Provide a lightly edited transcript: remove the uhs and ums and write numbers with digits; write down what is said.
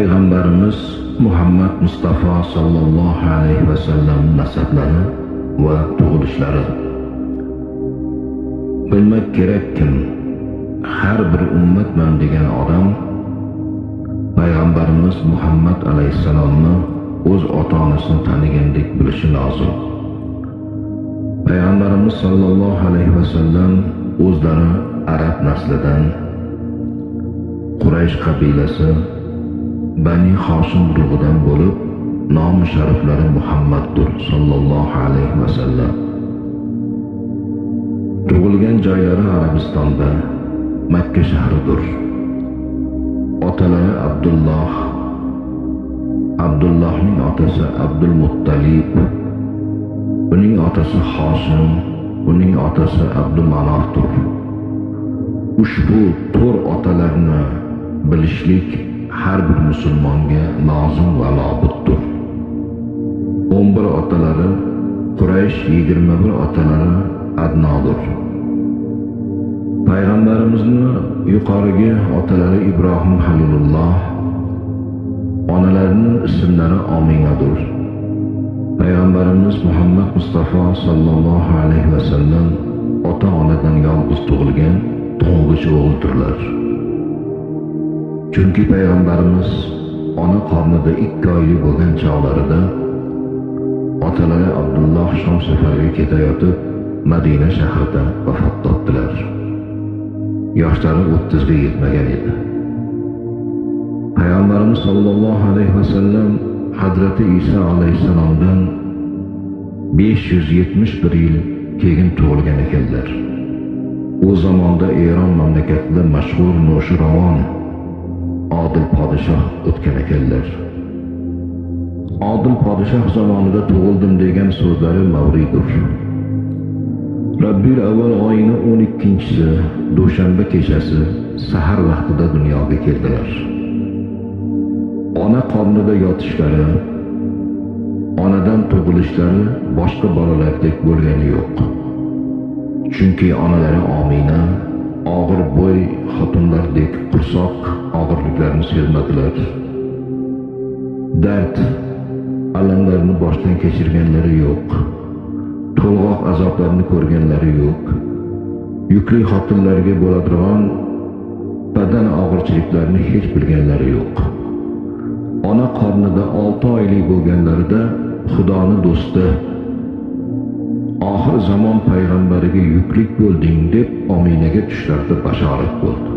Payg'ambarimiz Muhammad Mustafa sallallohu alayhi va sallam nasablari va tug'ilishlari. Bilmak kerakki, har bir ummatman degan odam Payg'ambarimiz Muhammad alayhisalomni o'z ota-onasini tanigandek bilishi lozim. Payg'ambarimiz sallallohu alayhi va sallam o'zlari arab naslidan, Quraysh qabilasi Bani Hoshim urug'idan bo'lib, nomi shariflari Muhammaddur sallallohu alayhi va sallam. Tug'ilgan joylari Arabistonda, Makka shahridir. Otalari Abdulloh, Abdullohning otasi Abdul Muttalib, uning otasi Hoshim, uning otasi Abdul Manofdir. Ushbu to'rt otalarni bilishlik har bir musulmonga lozim va lobuddir. 11 otalari Quraysh, 21 otalari Adnodir. Payg'ambarimizni yuqorigi otalari Ibrohim Halilulloh, onalarining ismlari Ominadir. Payg'ambarimiz Muhammad Mustafa sallallohu alayhi va sallam ota-onadan yolg'iz tug'ilgan to'ng'ich o'g'ildirlar. Chunki payg'ambarimiz ona qornida 2 oylik bo'lgan chog'larida otalari Abdulloh Shom safariga ketayotib Madina shahrida vafot topdilar. Yoshlari 30 ga yetmagan edi. Payg'ambarimiz sallallohu alayhi va sallam Hazrati Isa alayhisalomdan 571 yil keyin tug'ilgan ekanlar. U zamonda Eron mamlakatida mashhur Noshiravon Odil podshoh o'tgan ekanlar. Odil podshoh zamonida tug'ildim degan so'zlari Mavridur. Rabbul avval oyining 12-si dushanba kechasi sahar vaqtida dunyoga keldilar. Ona qornida yotishlari, onadan tug'ilishlari boshqa bolalardek bo'lgani yo'q. Chunki onalari Omina og'ir bo'y xotinlardek qursoq og'irliklarni sezmadilar. Dard, alamlarni boshdan kechirganlari yo'q. To'lg'oq azoblarni ko'rganlari yo'q. Yukli xotinlarga bo'ladigan badan og'irchiliklarni hech bilganlari yo'q. Ona qornida 6 oylik bo'lganlarida Xudoni do'sti, oxir zamon payg'ambariga yuklik bo'lding deb Ominaga tushlarda bashorat bo'ldi.